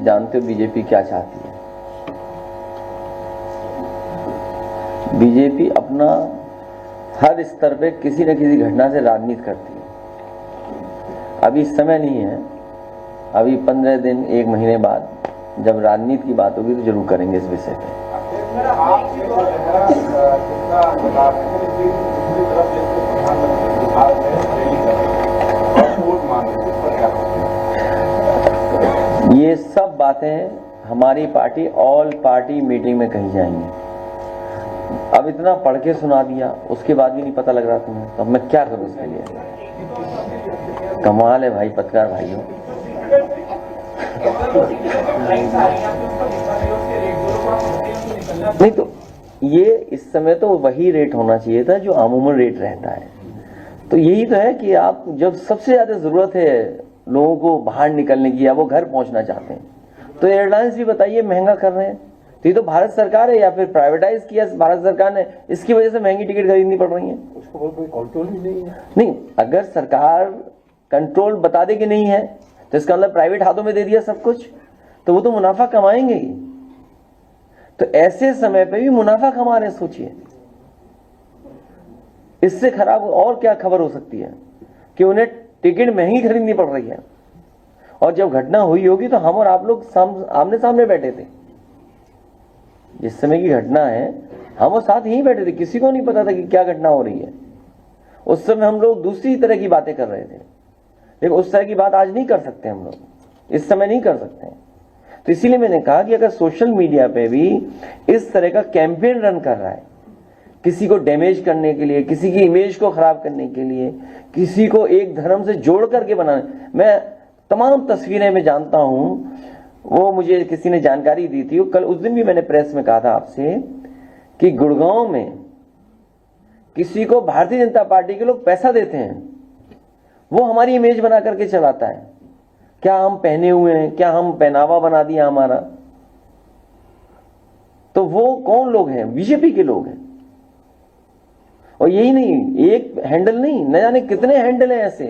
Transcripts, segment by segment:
जानते हो बीजेपी क्या चाहती है। बीजेपी अपना हर स्तर पे किसी न किसी घटना से राजनीति करती है। अभी समय नहीं है, अभी 15 दिन 1 महीने बाद जब राजनीति की बात होगी तो जरूर करेंगे इस विषय पे। ये सब बातें हमारी पार्टी ऑल पार्टी मीटिंग में कही जाएंगी। अब इतना पढ़ के सुना दिया, उसके बाद भी नहीं पता लग रहा तुम्हें, तो अब मैं क्या करूं इसके लिए। कमाल है भाई पत्रकार भाइयों। नहीं तो ये इस समय तो वही रेट होना चाहिए था जो अमूमन रेट रहता है। तो यही तो है कि आप जब सबसे ज्यादा जरूरत है लोगों को बाहर निकलने की या वो घर पहुंचना चाहते हैं, तो एयरलाइंस भी बताइए महंगा कर रहे हैं। तो ये तो भारत सरकार है या फिर प्राइवेटाइज किया भारत सरकार ने, इसकी वजह से महंगी टिकट खरीदनी पड़ रही है। उसको कोई कंट्रोल ही नहीं है। नहीं, अगर सरकार कंट्रोल बता दे कि नहीं है तो इसका मतलब प्राइवेट हाथों में दे दिया सब कुछ, तो वो तो मुनाफा कमाएंगे ही। तो ऐसे समय पे भी मुनाफा कमा रहे हैं, सोचिए इससे खराब और क्या खबर हो सकती है कि उन्हें टिकट महंगी खरीदनी पड़ रही है। और जब घटना हुई होगी तो हम और आप लोग आमने सामने बैठे थे। जिस समय की घटना है हम वो साथ ही बैठे थे, किसी को नहीं पता था कि क्या घटना हो रही है। उस समय हम लोग दूसरी तरह की बातें कर रहे थे, लेकिन उस तरह की बात आज नहीं कर सकते, हम लोग इस समय नहीं कर सकते। तो इसीलिए मैंने कहा कि अगर सोशल मीडिया पे भी इस तरह का कैंपेन रन कर रहा है, किसी को डैमेज करने के लिए, किसी की इमेज को खराब करने के लिए, किसी को एक धर्म से जोड़ करके बनाने, मैं तमाम तस्वीरें में जानता हूं, वो मुझे किसी ने जानकारी दी थी। कल उस दिन भी मैंने प्रेस में कहा था आपसे कि गुड़गांव में किसी को भारतीय जनता पार्टी के लोग पैसा देते हैं, वो हमारी इमेज बना करके चलाता है। क्या हम पहने हुए हैं, क्या हम पहनावा बना दिया हमारा, तो वो कौन लोग हैं? बीजेपी के लोग हैं। और यही नहीं, एक हैंडल नहीं, न जाने कितने हैंडल हैं ऐसे।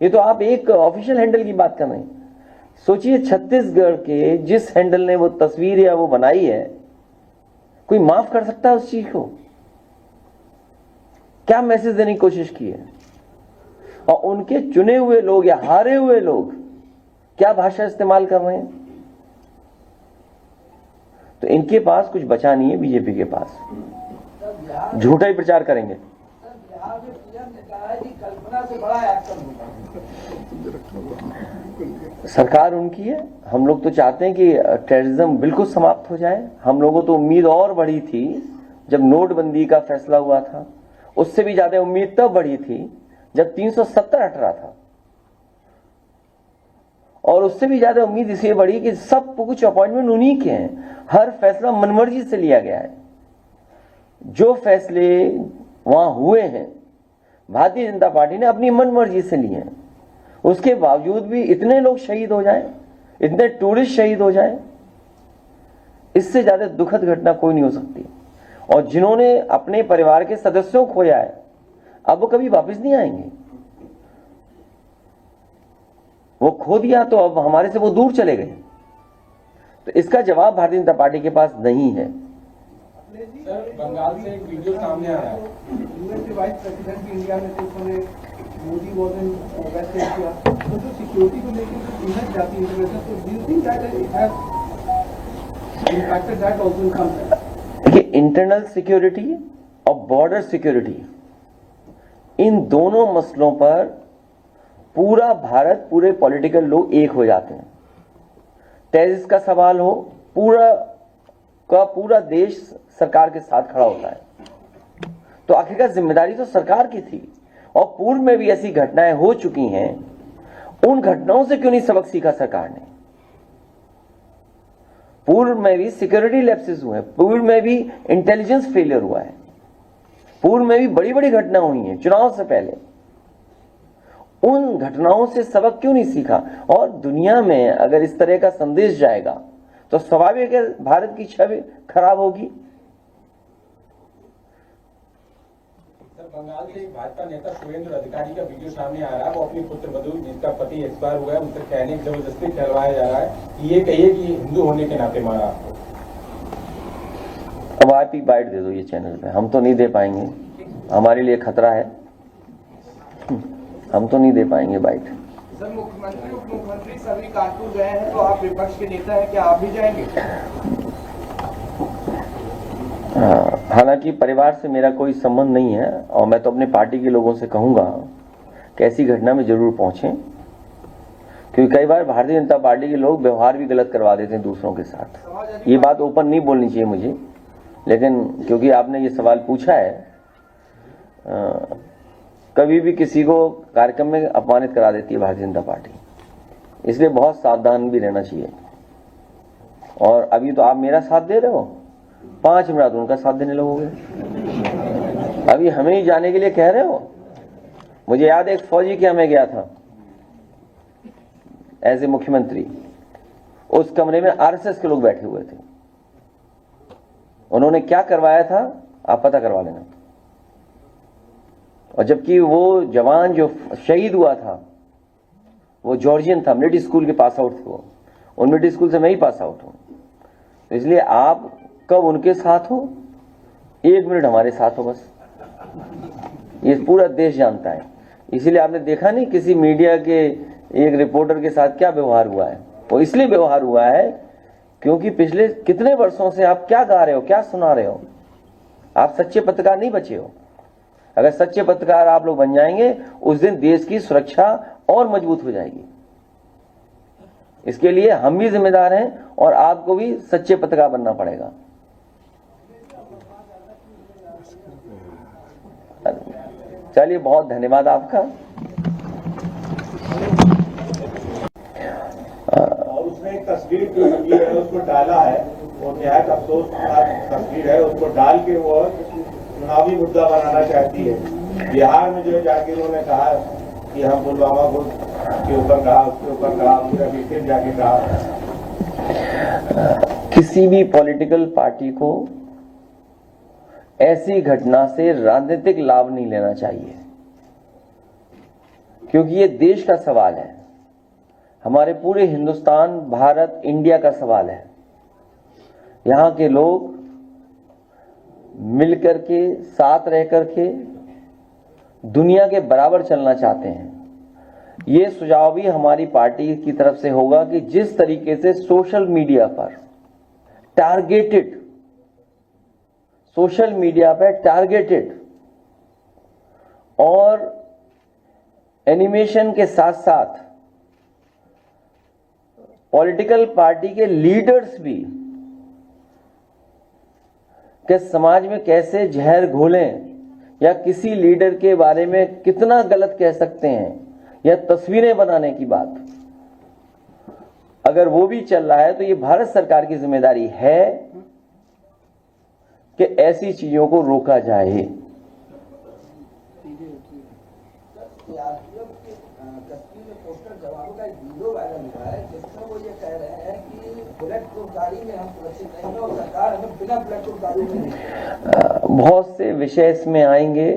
ये तो आप एक ऑफिशियल हैंडल की बात कर रहे हैं। सोचिए छत्तीसगढ़ के जिस हैंडल ने वो तस्वीर या वो बनाई है, कोई माफ कर सकता है उस चीज को? क्या मैसेज देने की कोशिश की है? और उनके चुने हुए लोग या हारे हुए लोग क्या भाषा इस्तेमाल कर रहे हैं? तो इनके पास कुछ बचा नहीं है, बीजेपी के पास झूठा ही प्रचार करेंगे। सरकार उनकी है, हम लोग तो चाहते हैं कि टेररिज्म बिल्कुल समाप्त हो जाए। हम लोगों तो उम्मीद और बढ़ी थी जब नोटबंदी का फैसला हुआ था, उससे भी ज्यादा उम्मीद तब बढ़ी थी जब 370 हट रहा था, और उससे भी ज्यादा उम्मीद इसलिए बढ़ी कि सब कुछ अपॉइंटमेंट उन्हीं के हैं, हर फैसला मनमर्जी से लिया गया है। जो फैसले वहां हुए हैं भारतीय जनता पार्टी ने अपनी मनमर्जी से लिए हैं, उसके बावजूद भी इतने लोग शहीद हो जाएं, इतने टूरिस्ट शहीद हो जाएं, इससे ज्यादा दुखद घटना कोई नहीं हो सकती। और जिन्होंने अपने परिवार के सदस्यों को खोया है, अब वो कभी वापस नहीं आएंगे। वो खो दिया तो अब हमारे से वो दूर चले गए। तो इसका जवाब भारतीय जनता पार्टी के पास नहीं है। सर, बंगाल से एक वीडियो सामने आया है, यूएस वाइस प्रेसिडेंट की इंडिया में थे, उन्होंने Modi was in west Asia, तो जो सिक्योरिटी को लेकर इमेज जाती है इंटरनेशनल, तो do you think that it has impacted that also in some sense? देखिए, इंटरनल सिक्योरिटी और बॉर्डर सिक्योरिटी, इन दोनों मसलों पर पूरा भारत, पूरे पॉलिटिकल लोग एक हो जाते हैं। टेररिस्ट का सवाल हो, पूरा देश सरकार के साथ खड़ा होता है। तो आखिरकार जिम्मेदारी तो सरकार की थी, और पूर्व में भी ऐसी घटनाएं हो चुकी हैं। उन घटनाओं से क्यों नहीं सबक सीखा सरकार ने? पूर्व में भी सिक्योरिटी लैप्सेस हुए हैं, पूर्व में भी इंटेलिजेंस फेलियर हुआ है, पूर्व में भी बड़ी बड़ी घटना हुई हैं चुनाव से पहले। उन घटनाओं से सबक क्यों नहीं सीखा? और दुनिया में अगर इस तरह का संदेश जाएगा तो स्वाभाविक है भारत की छवि खराब होगी। बंगाल से एक भाजपा नेता सुरेंद्र अधिकारी का वीडियो सामने आ रहा है। वो अपनी पुत्र वधू जिसका पति एक्सपायर हुआ है उनसे कहने की जबरदस्ती कहलवाया जा रहा है कि ये कहिए कि हिंदू होने के नाते मारा आपको। अब आप ही बाइट दे दो ये चैनल पे, हम तो नहीं दे पाएंगे, हमारे लिए खतरा है, हम तो नहीं दे पाएंगे बाइट। सर मुख्यमंत्री उप मुख्यमंत्री सभी कानपुर गए हैं, तो आप विपक्ष के नेता हैं, क्या आप भी जाएंगे? हालांकि परिवार से मेरा कोई संबंध नहीं है और मैं तो अपने पार्टी के लोगों से कहूंगा कि ऐसी घटना में जरूर पहुंचें, क्योंकि कई बार भारतीय जनता पार्टी के लोग व्यवहार भी गलत करवा देते हैं दूसरों के साथ। ये बात ओपन नहीं बोलनी चाहिए मुझे, लेकिन क्योंकि आपने ये सवाल पूछा है, कभी भी किसी को कार्यक्रम में अपमानित करा देती है भारतीय जनता पार्टी, इसलिए बहुत सावधान भी रहना चाहिए। और अभी तो आप मेरा साथ दे रहे हो, 5 मिनट उनका साथ देने लगोगे, अभी हमें ही जाने के लिए कह रहे हो। मुझे याद है एक फौजी के हमें गया था एज ए मुख्यमंत्री, उस कमरे में आरएसएस के लोग बैठे हुए थे, उन्होंने क्या करवाया था आप पता करवा लेना। और जबकि वो जवान जो शहीद हुआ था वो जॉर्जियन था, मिलिट्री स्कूल के पास आउट थे वो, उन मिलिट्री स्कूल से मैं ही पास आउट हूं, तो इसलिए आप कब उनके साथ हो, 1 मिनट हमारे साथ हो बस, ये पूरा देश जानता है। इसीलिए आपने देखा नहीं किसी मीडिया के एक रिपोर्टर के साथ क्या व्यवहार हुआ है, वो इसलिए व्यवहार हुआ है क्योंकि पिछले कितने वर्षों से आप क्या गा रहे हो, क्या सुना रहे हो, आप सच्चे पत्रकार नहीं बचे हो। अगर सच्चे पत्रकार आप लोग बन जाएंगे उस दिन देश की सुरक्षा और मजबूत हो जाएगी। इसके लिए हम भी जिम्मेदार हैं और आपको भी सच्चे पत्रकार बनना पड़ेगा। चलिए, बहुत धन्यवाद आपका। और उसने एक तस्वीर जो की है उसको डाला है, वो निहायत अफसोस तस्वीर है, उसको डाल के वो चुनावी मुद्दा बनाना चाहती है। बिहार में जो जाके उन्होंने कहा कि हम पुलवामा को के ऊपर कहा, उसके ऊपर कहा, पूरा फिर जाके कहा। किसी भी पॉलिटिकल पार्टी को ऐसी घटना से राजनीतिक लाभ नहीं लेना चाहिए, क्योंकि ये देश का सवाल है, हमारे पूरे हिंदुस्तान, भारत, इंडिया का सवाल है। यहां के लोग मिलकर के, साथ रह करके दुनिया के बराबर चलना चाहते हैं। ये सुझाव भी हमारी पार्टी की तरफ से होगा कि जिस तरीके से सोशल मीडिया पर टारगेटेड और एनिमेशन के साथ साथ पॉलिटिकल पार्टी के लीडर्स भी कि समाज में कैसे जहर घोलें या किसी लीडर के बारे में कितना गलत कह सकते हैं या तस्वीरें बनाने की बात, अगर वो भी चल रहा है तो ये भारत सरकार की जिम्मेदारी है कि ऐसी चीजों को रोका जाए। कश्मीर में पोस्टर जवानों का एक वीडियो वायरल हुआ है जिसमें वो ये कह रहे हैं कि बुलेट प्रूफ गाड़ी में हम सुरक्षित नहीं हैं और सरकार हमें बिना बुलेट प्रूफ गाड़ी में नहीं। बहुत से विषय इसमें आएंगे,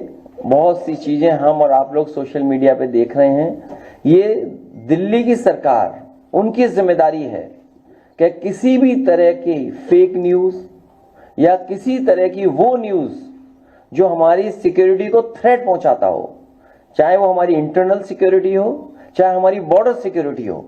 बहुत सी चीजें हम और आप लोग सोशल मीडिया पे देख रहे हैं। ये दिल्ली की सरकार, उनकी जिम्मेदारी है कि किसी भी तरह की फेक न्यूज या किसी तरह की वो न्यूज जो हमारी सिक्योरिटी को थ्रेट पहुंचाता हो, चाहे वो हमारी इंटरनल सिक्योरिटी हो, चाहे हमारी बॉर्डर सिक्योरिटी हो,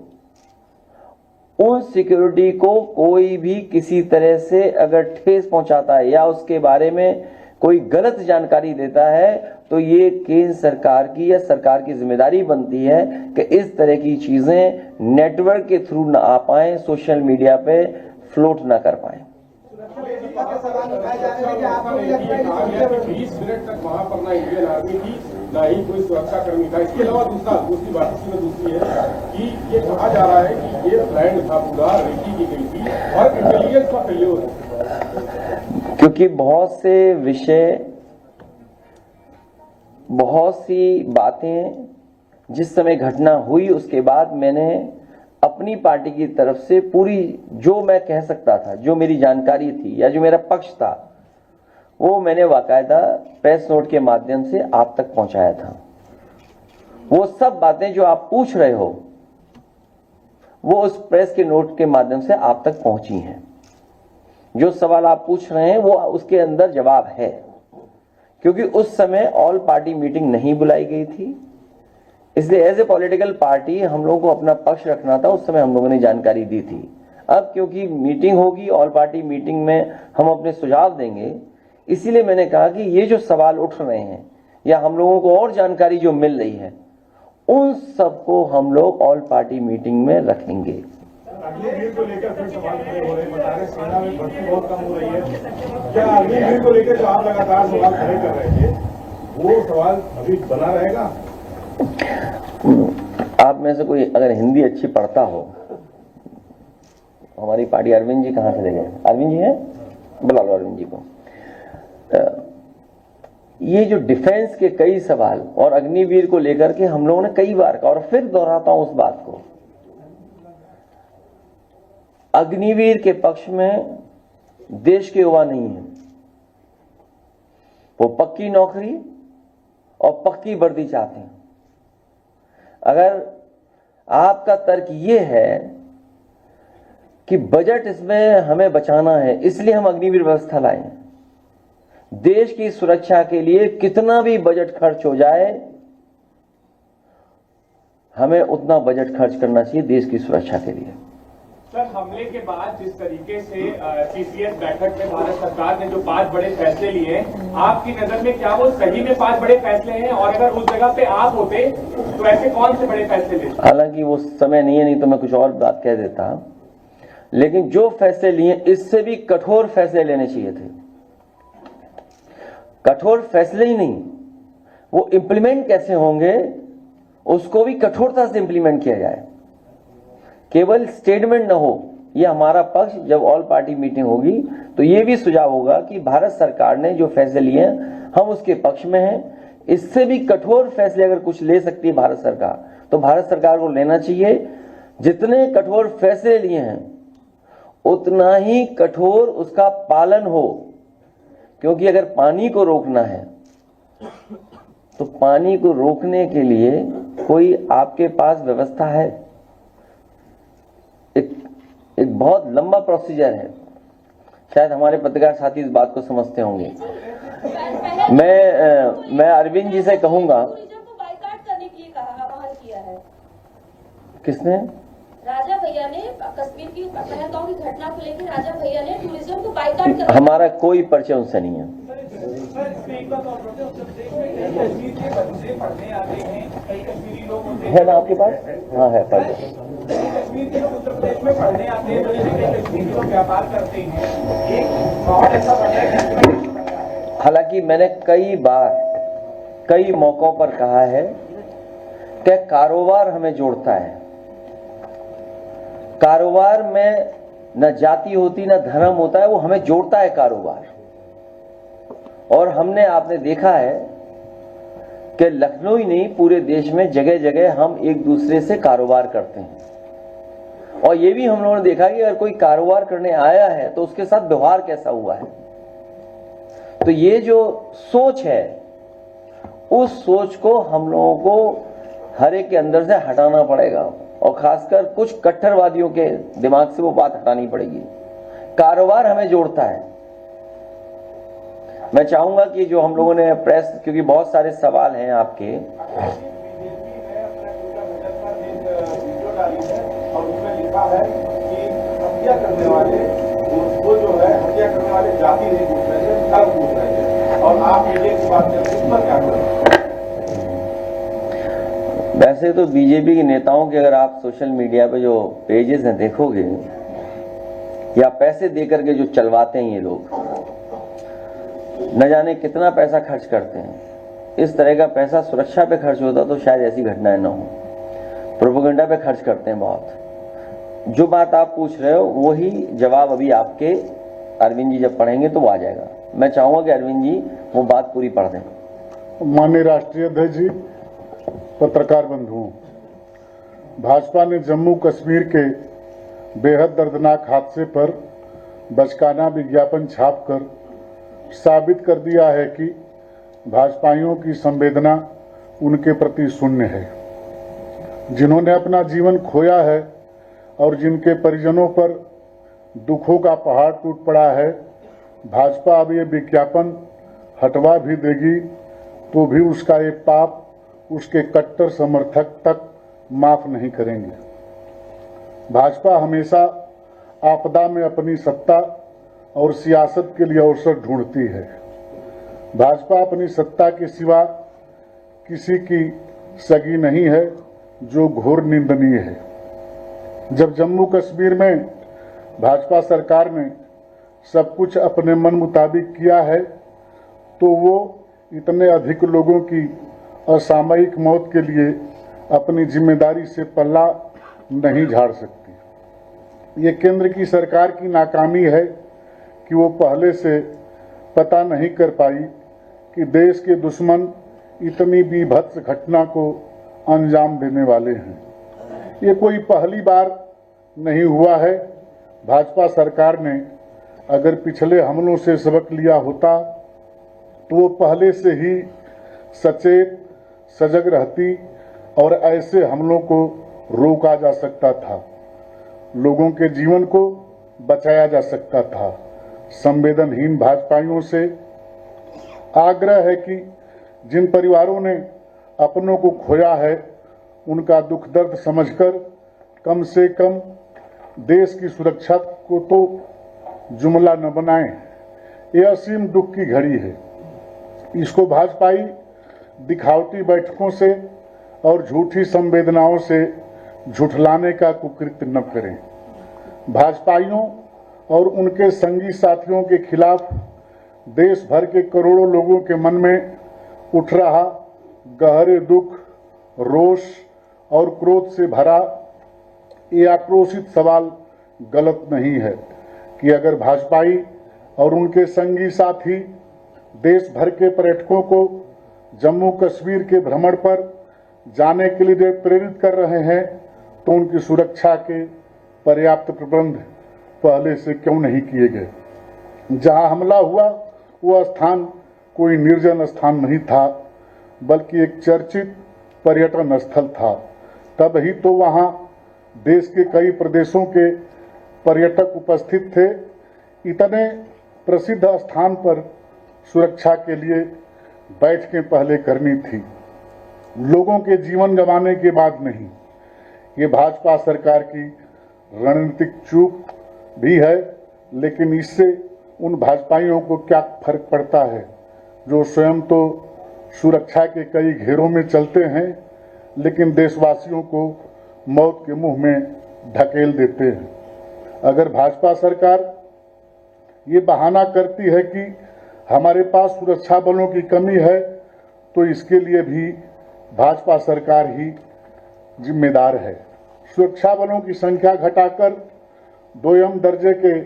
उन सिक्योरिटी को कोई भी किसी तरह से अगर ठेस पहुंचाता है या उसके बारे में कोई गलत जानकारी देता है तो ये केंद्र सरकार की या सरकार की जिम्मेदारी बनती है कि इस तरह की चीजें नेटवर्क के थ्रू ना आ पाए, सोशल मीडिया पे फ्लोट ना कर पाए। 20 मिनट तक वहां पर ना इंडियन आर्मी थी ना ही कोई सुरक्षा कर्मी था। इसके अलावा दूसरी बात इसमें दूसरी है कि ये कहा जा रहा है कि ये प्लान था, पूरा रेकी की गई थी और इंटेलिजेंस का फेल्योर है। क्योंकि बहुत से विषय, बहुत सी बातें जिस समय घटना हुई उसके बाद मैंने अपनी पार्टी की तरफ से पूरी जो मैं कह सकता था, जो मेरी जानकारी थी या जो मेरा पक्ष था, वो मैंने बाकायदा प्रेस नोट के माध्यम से आप तक पहुंचाया था। वो सब बातें जो आप पूछ रहे हो वो उस प्रेस के नोट के माध्यम से आप तक पहुंची हैं। जो सवाल आप पूछ रहे हैं वो उसके अंदर जवाब है, क्योंकि उस समय ऑल पार्टी मीटिंग नहीं बुलाई गई थी, इसलिए एज ए पॉलिटिकल पार्टी हम लोगों को अपना पक्ष रखना था। उस समय हम लोगों ने जानकारी दी थी। अब क्योंकि मीटिंग होगी, ऑल पार्टी मीटिंग में हम अपने सुझाव देंगे, इसीलिए मैंने कहा कि ये जो सवाल उठ रहे हैं या हम लोगों को और जानकारी जो मिल रही है उन सबको हम लोग ऑल पार्टी मीटिंग में रखेंगे। अग्निवीर को लेकर फिर सवाल खड़े हो रहे हैं, बता रहे सेना में भर्ती बहुत कम हो रही है। क्या अग्निवीर को लेकर जो आप लगातार सवाल खड़े कर रहे थे वो सवाल अभी बना रहेगा? आप में से कोई अगर हिंदी अच्छी पढ़ता हो, हमारी पार्टी अरविंद जी कहाँ चले गए? अरविंद जी हैं, बुला लो अरविंद जी को। ये जो डिफेंस के कई सवाल और अग्निवीर को लेकर के हम लोगों ने कई बार कहा और फिर दोहराता हूं उस बात को, अग्निवीर के पक्ष में देश के युवा नहीं है। वो पक्की नौकरी और पक्की वर्दी चाहते हैं। अगर आपका तर्क ये है कि बजट इसमें हमें बचाना है इसलिए हम अग्निवीर व्यवस्था लाए, देश की सुरक्षा के लिए कितना भी बजट खर्च हो जाए हमें उतना बजट खर्च करना चाहिए देश की सुरक्षा के लिए। सर, हमले के बाद जिस तरीके से सीसीएस बैठक में भारत सरकार ने जो 5 बड़े फैसले लिए, आपकी नजर में क्या वो सही में 5 बड़े फैसले हैं? और अगर उस जगह पे आप होते तो ऐसे कौन से बड़े फैसले लेते? हालांकि वो समय नहीं है, नहीं तो मैं कुछ और बात कह देता, लेकिन जो फैसले लिए इससे भी कठोर फैसले लेने चाहिए थे। कठोर फैसले ही नहीं, वो इंप्लीमेंट कैसे होंगे उसको भी कठोरता से इंप्लीमेंट किया जाए, केवल स्टेटमेंट न हो। ये हमारा पक्ष जब ऑल पार्टी मीटिंग होगी तो ये भी सुझाव होगा कि भारत सरकार ने जो फैसले लिए हैं हम उसके पक्ष में हैं। इससे भी कठोर फैसले अगर कुछ ले सकती है भारत सरकार तो भारत सरकार को लेना चाहिए। जितने कठोर फैसले लिए हैं उतना ही कठोर उसका पालन हो, क्योंकि अगर पानी को रोकना है तो पानी को रोकने के लिए कोई आपके पास व्यवस्था है, एक बहुत लंबा प्रोसीजर है। शायद हमारे पत्रकार साथी इस बात को समझते होंगे। मैं अरविंद जी से कहूंगा, बाइकाट करने के लिए आह्वान किया है। किसने? राजा भैया ने कश्मीर की पहलगांव की घटना को लेकर राजा भैया ने टूरिज्म को बाइकाट कर। हमारा कोई परिचय उनसे नहीं है। है ना आपके पास? हाँ है परिचय। कश्मीर के लोग उत्तर प्रदेश में पढ़ने आते हैं, कश्मीर के लोग व्यापार करते हैं, एक माहौल ऐसा बन रहा है। हालांकि मैंने कई बार कई मौकों पर कहा है कि कारोबार हमें जोड़ता है। कारोबार में न जाति होती न धर्म होता है, वो हमें जोड़ता है कारोबार। और हमने आपने देखा है कि लखनऊ ही नहीं पूरे देश में जगह जगह हम एक दूसरे से कारोबार करते हैं। और ये भी हम लोगों ने देखा कि अगर कोई कारोबार करने आया है तो उसके साथ व्यवहार कैसा हुआ है। तो ये जो सोच है उस सोच को हम लोगों को हर एक के अंदर से हटाना पड़ेगा और खासकर कुछ कट्टरवादियों के दिमाग से वो बात हटानी पड़ेगी। कारोबार हमें जोड़ता है। मैं चाहूंगा कि जो हम लोगों ने प्रेस, क्योंकि बहुत सारे सवाल हैं आपके, और उसमें लिखा है कि हत्या करने वाले वो जो है हत्या करने वाले जाति नहीं पूछ रहे थे, धर्म पूछ रहे थे, और आप मीडिया की बात करते इस पर क्या करें? वैसे तो बीजेपी के नेताओं के अगर आप सोशल मीडिया पे जो पेजेस हैं देखोगे, या पैसे देकर के जो चलवाते हैं ये लोग, न जाने कितना पैसा खर्च करते हैं। इस तरह का पैसा सुरक्षा पे खर्च होता तो शायद ऐसी घटनाएं न हो। प्रोपेगेंडा पे खर्च करते हैं बहुत। जो बात आप पूछ रहे हो वही जवाब अभी आपके अरविंद जी जब पढ़ेंगे तो वो आ जाएगा। मैं चाहूंगा कि अरविंद जी वो बात पूरी पढ़ दें। माननीय राष्ट्रीय अध्यक्ष जी, पत्रकार बंधुओं, भाजपा ने जम्मू कश्मीर के बेहद दर्दनाक हादसे पर बचकाना विज्ञापन छापकर साबित कर दिया है कि भाजपाइयों की संवेदना उनके प्रति शून्य है। जिन्होंने अपना जीवन खोया है और जिनके परिजनों पर दुखों का पहाड़ टूट पड़ा है, भाजपा अब ये विज्ञापन हटवा भी देगी तो भी उसका एक पाप उसके कट्टर समर्थक तक माफ नहीं करेंगे। भाजपा हमेशा आपदा में अपनी सत्ता और सियासत के लिए अवसर ढूंढती है। भाजपा अपनी सत्ता के सिवा किसी की सगी नहीं है, जो घोर निंदनीय है। जब जम्मू कश्मीर में भाजपा सरकार ने सब कुछ अपने मन मुताबिक किया है तो वो इतने अधिक लोगों की असामयिक मौत के लिए अपनी जिम्मेदारी से पल्ला नहीं झाड़ सकती। ये केंद्र की सरकार की नाकामी है कि वो पहले से पता नहीं कर पाई कि देश के दुश्मन इतनी बीभत्स घटना को अंजाम देने वाले हैं। ये कोई पहली बार नहीं हुआ है। भाजपा सरकार ने अगर पिछले हमलों से सबक लिया होता तो वो पहले से ही सचेत सजग रहती और ऐसे हमलों को रोका जा सकता था, लोगों के जीवन को बचाया जा सकता था। संवेदनहीन भाजपाइयों से आग्रह है कि जिन परिवारों ने अपनों को खोया है उनका दुख दर्द समझकर कम से कम देश की सुरक्षा को तो जुमला न बनाएं। यह असीम दुख की घड़ी है। इसको भाजपाई दिखावटी बैठकों से और झूठी संवेदनाओं से झुठलाने का कुकृत्य न करें। भाजपाइयों और उनके संगी साथियों के खिलाफ देश भर के करोड़ों लोगों के मन में उठ रहा गहरे दुख, रोष और क्रोध से भरा ये आक्रोशित सवाल गलत नहीं है कि अगर भाजपाई और उनके संगी साथी देश भर के पर्यटकों को जम्मू कश्मीर के भ्रमण पर जाने के लिए प्रेरित कर रहे हैं तो उनकी सुरक्षा के पर्याप्त प्रबंध पहले से क्यों नहीं किए गए। जहां हमला हुआ वह स्थान कोई निर्जन स्थान नहीं था, बल्कि एक चर्चित पर्यटन स्थल था। तब ही तो वहां देश के कई प्रदेशों के पर्यटक उपस्थित थे। इतने प्रसिद्ध स्थान पर सुरक्षा के लिए बैठकें पहले करनी थी, लोगों के जीवन गंवाने के बाद नहीं। ये भाजपा सरकार की रणनीतिक चूक भी है, लेकिन इससे उन भाजपाइयों को क्या फर्क पड़ता है जो स्वयं तो सुरक्षा के कई घेरों में चलते हैं लेकिन देशवासियों को मौत के मुंह में ढकेल देते हैं। अगर भाजपा सरकार ये बहाना करती है कि हमारे पास सुरक्षा बलों की कमी है तो इसके लिए भी भाजपा सरकार ही जिम्मेदार है। सुरक्षा बलों की संख्या घटाकर 2म दर्जे के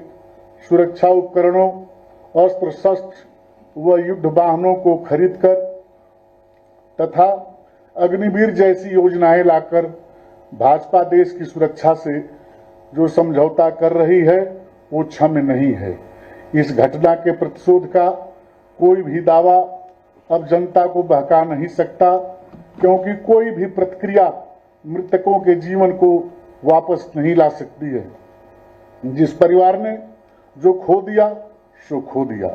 सुरक्षा उपकरणों, अस्त्र शस्त्र व युद्ध वाहनों को खरीदकर तथा अग्निवीर जैसी योजनाएं लाकर भाजपा देश की सुरक्षा से जो समझौता कर रही है वो क्षम्य नहीं है। इस घटना के प्रतिशोध का कोई भी दावा अब जनता को बहका नहीं सकता, क्योंकि कोई भी प्रतिक्रिया मृतकों के जीवन को वापस नहीं ला सकती है। जिस परिवार ने जो खो दिया सो खो दिया।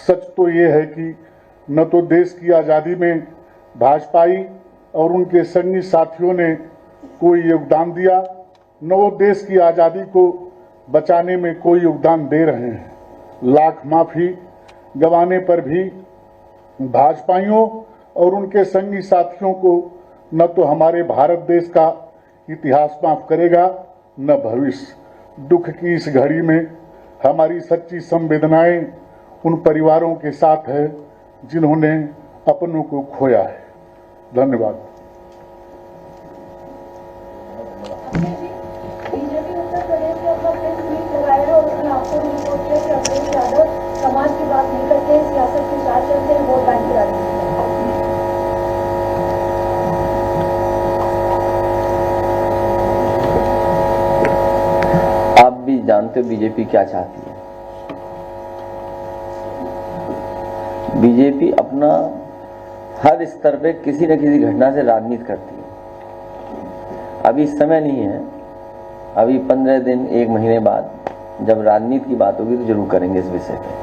सच तो ये है कि न तो देश की आज़ादी में भाजपाई और उनके संगी साथियों ने कोई योगदान दिया, न वो देश की आज़ादी को बचाने में कोई योगदान दे रहे हैं। लाख माफी गंवाने पर भी भाजपाइयों और उनके संगी साथियों को न तो हमारे भारत देश का इतिहास माफ करेगा न भविष्य। दुख की इस घड़ी में हमारी सच्ची संवेदनाएं उन परिवारों के साथ है जिन्होंने अपनों को खोया है। धन्यवाद। बीजेपी उत्तर प्रदेश में अपना प्रेस मीट लगाया है और उसमें आपको रिपोर्ट किया कि अखिलेश यादव समाज की बात नहीं करते हैं, सियासत के साथ चलते हैं, वोट बैंक की राजनीति आप भी जानते हो बीजेपी क्या चाहती है। बीजेपी अपना हर स्तर पे किसी न किसी घटना से राजनीति करती है। अभी समय नहीं है, अभी 15 दिन 1 महीने बाद जब राजनीति की बात होगी तो जरूर करेंगे इस विषय पे।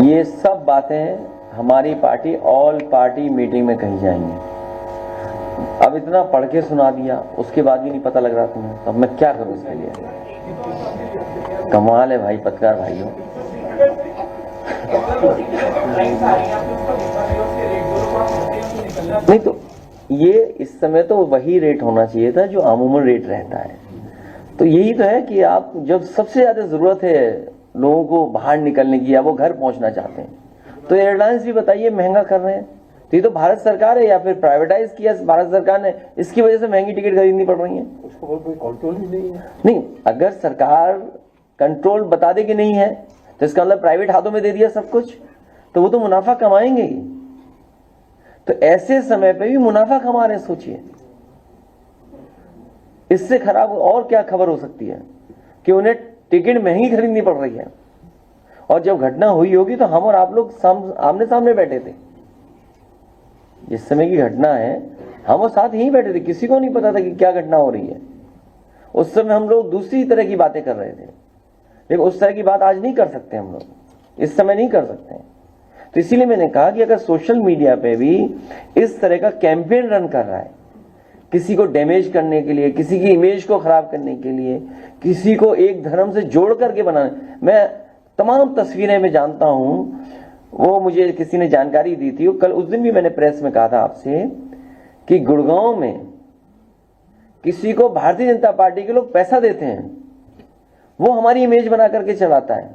ये सब बातें हमारी पार्टी ऑल पार्टी मीटिंग में कही जाएंगी। अब इतना पढ़ के सुना दिया, उसके बाद भी नहीं पता लग रहा तुम्हें, तो अब मैं क्या करूं इसके लिए? कमाल है भाई पत्रकार भाइयों। नहीं तो ये इस समय तो वही रेट होना चाहिए था जो अमूमन रेट रहता है। तो यही तो है कि आप जब सबसे ज्यादा जरूरत है लोगों को बाहर निकलने की या वो घर पहुंचना चाहते हैं तो एयरलाइंस भी बताइए महंगा कर रहे हैं। तो ये तो भारत सरकार है या फिर प्राइवेटाइज किया भारत सरकार ने, इसकी वजह से महंगी टिकट खरीदनी पड़ रही है। उसको कोई कंट्रोल ही नहीं है। नहीं, अगर सरकार कंट्रोल बता दे कि नहीं है तो इसका मतलब प्राइवेट हाथों में दे दिया सब कुछ, तो वो तो मुनाफा कमाएंगे ही। तो ऐसे समय पे भी मुनाफा कमा रहे हैं, सोचिए इससे खराब और क्या खबर हो सकती है कि उन्हें टिकट महंगी खरीदनी पड़ रही है। और जब घटना हुई होगी तो हम और आप लोग आमने सामने बैठे थे। जिस समय की घटना है हम और साथ यहीं बैठे थे, किसी को नहीं पता था कि क्या घटना हो रही है। उस समय हम लोग दूसरी तरह की बातें कर रहे थे, लेकिन उस तरह की बात आज नहीं कर सकते हम लोग, इस समय नहीं कर सकते। तो इसीलिए मैंने कहा कि अगर सोशल मीडिया पे भी इस तरह का कैंपेन रन कर रहा है, किसी को डैमेज करने के लिए, किसी की इमेज को खराब करने के लिए, किसी को एक धर्म से जोड़ करके बनाने, मैं तमाम तस्वीरें में जानता हूं, वो मुझे किसी ने जानकारी दी थी। कल उस दिन भी मैंने प्रेस में कहा था आपसे कि गुड़गांव में किसी को भारतीय जनता पार्टी के लोग पैसा देते हैं, वो हमारी इमेज बना करके चलाता है।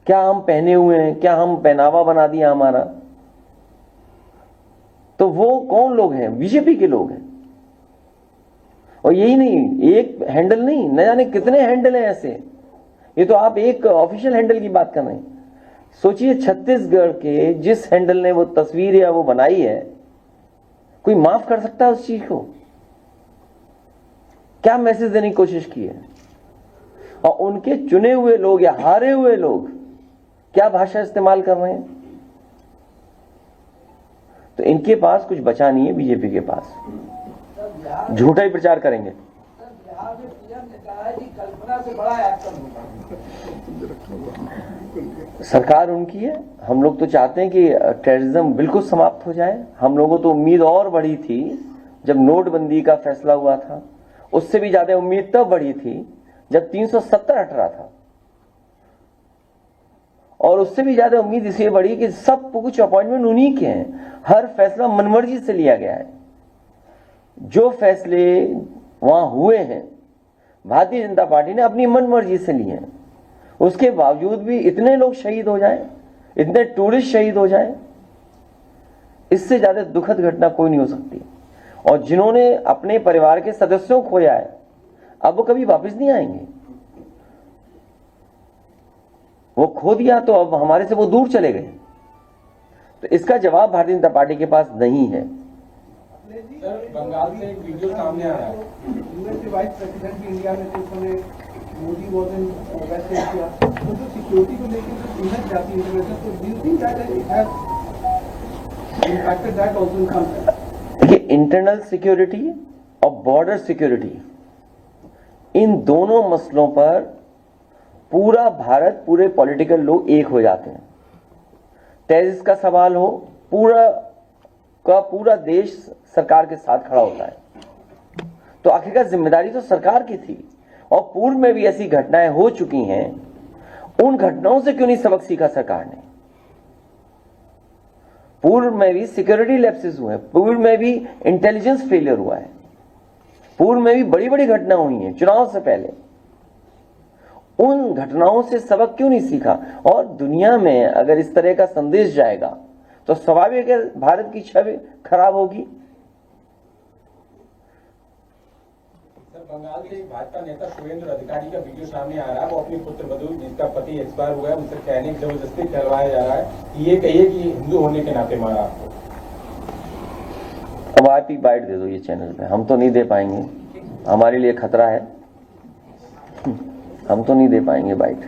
क्या हम पहने हुए हैं, क्या हम पहनावा बना दिया हमारा, तो वो कौन लोग हैं? बीजेपी के लोग हैं। और यही नहीं, एक हैंडल नहीं, न जाने कितने हैंडल हैं ऐसे। ये तो आप एक ऑफिशियल हैंडल की बात कर रहे हैं। सोचिए छत्तीसगढ़ के जिस हैंडल ने वो तस्वीर या वो बनाई है, कोई माफ कर सकता है उस चीज को? क्या मैसेज देने की कोशिश की है? और उनके चुने हुए लोग या हारे हुए लोग क्या भाषा इस्तेमाल कर रहे हैं? तो इनके पास कुछ बचा नहीं है, बीजेपी के पास झूठा ही प्रचार करेंगे। बिहार में पीएम ने कहा है कि कल्पना से बड़ा एक्शन होगा। सरकार उनकी है, हम लोग तो चाहते हैं कि टेररिज्म बिल्कुल समाप्त हो जाए। हम लोगों तो उम्मीद और बढ़ी थी जब नोटबंदी का फैसला हुआ था, उससे भी ज्यादा उम्मीद तब बढ़ी थी जब 370 हट रहा था, और उससे भी ज्यादा उम्मीद इसलिए बढ़ी कि सब कुछ अपॉइंटमेंट उन्हीं के हैं, हर फैसला मनमर्जी से लिया गया है। जो फैसले वहां हुए हैं भारतीय जनता पार्टी ने अपनी मनमर्जी से लिए हैं, उसके बावजूद भी इतने लोग शहीद हो जाएं, इतने टूरिस्ट शहीद हो जाएं, इससे ज्यादा दुखद घटना कोई नहीं हो सकती। और जिन्होंने अपने परिवार के सदस्यों को खोया है, अब वो कभी वापस नहीं आएंगे। वो खो दिया तो अब हमारे से वो दूर चले गए। तो इसका जवाब भारतीय जनता पार्टी के पास नहीं है। सर, बंगाल से एक वीडियो सामने आ रहा है। यूएस के वाइस प्रेसिडेंट इंडिया में थे, उन्होंने Modi was in west Asia, तो जो सिक्योरिटी को लेकर जो इधर जाती इंटरवेंशन, तो do you think that it has impacted that also in some sense? देखिए, इंटरनल सिक्योरिटी और बॉर्डर सिक्योरिटी, इन दोनों मसलों पर पूरा भारत, पूरे पॉलिटिकल लोग एक हो जाते हैं। टेररिस्ट का सवाल हो, पूरा का पूरा देश सरकार के साथ खड़ा होता है। तो आखिरकार जिम्मेदारी तो सरकार की थी, और पूर्व में भी ऐसी घटनाएं हो चुकी हैं। उन घटनाओं से क्यों नहीं सबक सीखा सरकार ने? पूर्व में भी सिक्योरिटी लैप्सेस हुए, पूर्व में भी इंटेलिजेंस फेलियर हुआ है, पूर्व में भी बड़ी बड़ी घटना हुई हैं चुनाव से पहले। उन घटनाओं से सबक क्यों नहीं सीखा? और दुनिया में अगर इस तरह का संदेश जाएगा तो स्वाभाविक है भारत की छवि खराब होगी। सर, बंगाल से एक भाजपा नेता सुरेंद्र अधिकारी का वीडियो सामने आ रहा है। वो अपनी पुत्रवधू, जिसका पति एक्सपायर हुआ है, उनसे कहने की जबरदस्ती करवाया जा रहा है कि ये कहिए कि हिंदू होने के नाते मारा आपको। अब आप ही बाइट दे दो ये चैनल पे, हम तो नहीं दे पाएंगे, हमारे लिए खतरा है, हम तो नहीं दे पाएंगे बाइट।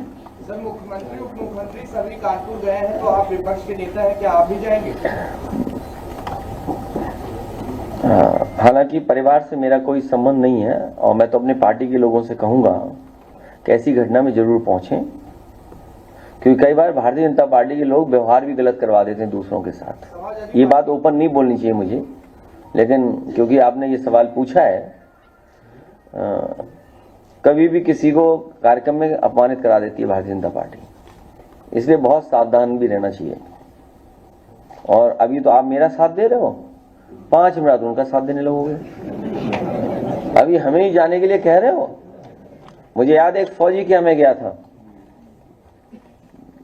सर मुख्यमंत्री उप मुख्यमंत्री सभी कानपुर गए हैं, तो आप विपक्ष के नेता हैं, क्या आप भी जाएंगे? हालांकि परिवार से मेरा कोई संबंध नहीं है और मैं तो अपने पार्टी के लोगों से कहूंगा कि ऐसी घटना में जरूर पहुंचें, क्योंकि कई बार भारतीय जनता पार्टी के लोग व्यवहार भी गलत करवा देते हैं दूसरों के साथ। ये बात ओपन नहीं बोलनी चाहिए मुझे, लेकिन क्योंकि आपने ये सवाल पूछा है, कभी भी किसी को कार्यक्रम में अपमानित करा देती है भारतीय जनता पार्टी, इसलिए बहुत सावधान भी रहना चाहिए। और अभी तो आप मेरा साथ दे रहे हो, 5 मिनट उनका साथ देने लगोगे, अभी हमें ही जाने के लिए कह रहे हो। मुझे याद है एक फौजी के हमें गया था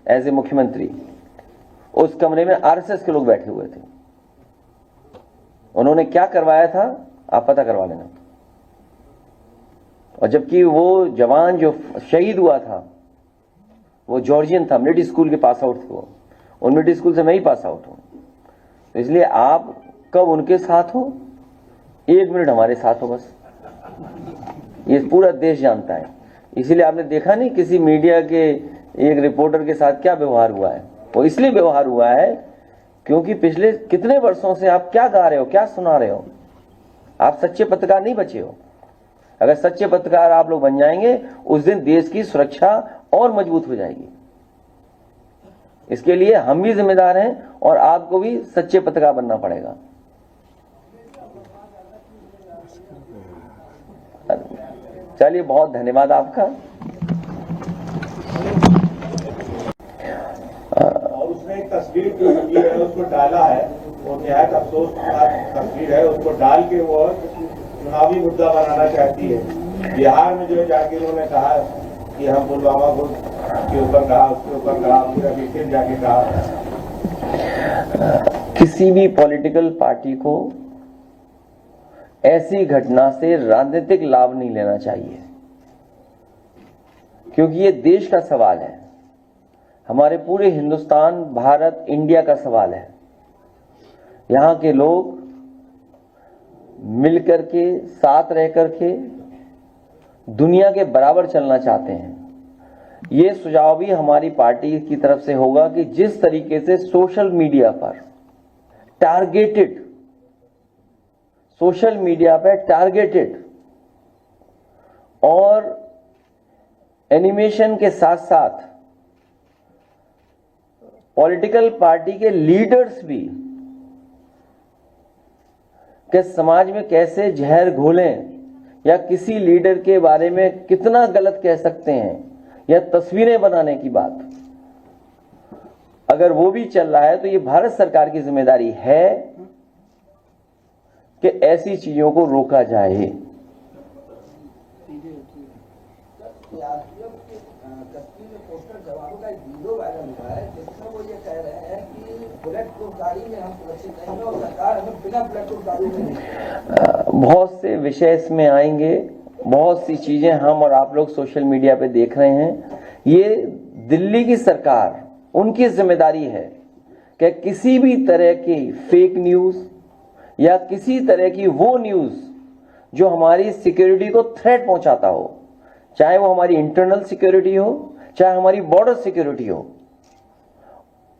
एज ए मुख्यमंत्री, उस कमरे में आरएसएस के लोग बैठे हुए थे, उन्होंने क्या करवाया था आप पता करवा लेना। और जबकि वो जवान जो शहीद हुआ था वो जॉर्जियन था, मिलिट्री स्कूल के पास आउट थे, वो उन मिलिट्री स्कूल से मैं ही पास आउट हूं, तो इसलिए आप कब उनके साथ हो, 1 मिनट हमारे साथ हो बस, ये पूरा देश जानता है। इसीलिए आपने देखा नहीं किसी मीडिया के एक रिपोर्टर के साथ क्या व्यवहार हुआ है, वो इसलिए व्यवहार हुआ है क्योंकि पिछले कितने वर्षों से आप क्या गा रहे हो, क्या सुना रहे हो, आप सच्चे पत्रकार नहीं बचे हो। अगर सच्चे पत्रकार आप लोग बन जाएंगे, उस दिन देश की सुरक्षा और मजबूत हो जाएगी। इसके लिए हम भी जिम्मेदार हैं और आपको भी सच्चे पत्रकार बनना पड़ेगा। चलिए, बहुत धन्यवाद आपका। और उसने एक तस्वीर जो की है उसको डाला है, वो निहायत अफसोस तस्वीर है, उसको डाल के वो चुनावी मुद्दा बनाना चाहती है। बिहार में जो जाके उन्होंने कहा कि हम पुलवामा को के ऊपर कहा, उसके ऊपर कहा, फिर अभी फिर जाके कहा। किसी भी पॉलिटिकल पार्टी को ऐसी घटना से राजनीतिक लाभ नहीं लेना चाहिए, क्योंकि ये देश का सवाल है, हमारे पूरे हिंदुस्तान, भारत, इंडिया का सवाल है। यहां के लोग मिलकर के, साथ रह करके दुनिया के बराबर चलना चाहते हैं। ये सुझाव भी हमारी पार्टी की तरफ से होगा कि जिस तरीके से सोशल मीडिया पर टारगेटेड और एनिमेशन के साथ साथ पॉलिटिकल पार्टी के लीडर्स भी कि समाज में कैसे जहर घोलें या किसी लीडर के बारे में कितना गलत कह सकते हैं या तस्वीरें बनाने की बात, अगर वो भी चल रहा है तो ये भारत सरकार की जिम्मेदारी है कि ऐसी चीजों को रोका जाए। कश्मीर में पोस्टर जवानों का एक वीडियो वायरल हुआ है जिसमें वो ये कह रहे हैं कि बुलेट प्रूफ गाड़ी में हम सुरक्षित रहेंगे और सरकार हमें बिना बुलेट प्रूफ गाड़ी में। बहुत से विषय इसमें आएंगे, बहुत सी चीजें हम और आप लोग सोशल मीडिया पे देख रहे हैं। ये दिल्ली की सरकार, उनकी जिम्मेदारी है कि किसी भी तरह की फेक न्यूज या किसी तरह की वो न्यूज जो हमारी सिक्योरिटी को थ्रेट पहुंचाता हो, चाहे वो हमारी इंटरनल सिक्योरिटी हो, चाहे हमारी बॉर्डर सिक्योरिटी हो,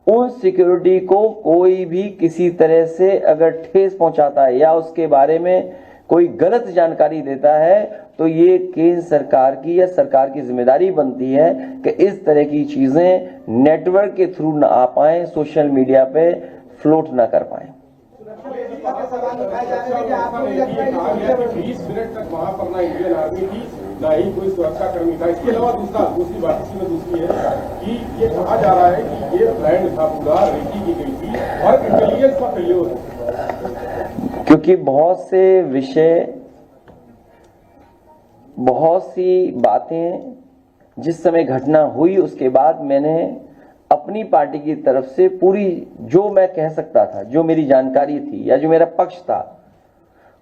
उन सिक्योरिटी को कोई भी किसी तरह से अगर ठेस पहुंचाता है या उसके बारे में कोई गलत जानकारी देता है तो ये केंद्र सरकार की या सरकार की जिम्मेदारी बनती है कि इस तरह की चीजें नेटवर्क के थ्रू ना आ पाए, सोशल मीडिया पे फ्लोट ना कर पाए। 20 मिनट तक वहां पर ना इंडियन आर्मी थी, ना ही कोई सुरक्षा कर्मी था। इसके अलावा दूसरी बात दूसरी है कि ये कहा जा रहा है कि ये प्लान था पूरा, रेकी की गई थी और इंटेलिजेंस का फेल्योर है। क्योंकि बहुत से विषय, बहुत सी बातें जिस समय घटना हुई उसके बाद मैंने अपनी पार्टी की तरफ से पूरी जो मैं कह सकता था, जो मेरी जानकारी थी या जो मेरा पक्ष था,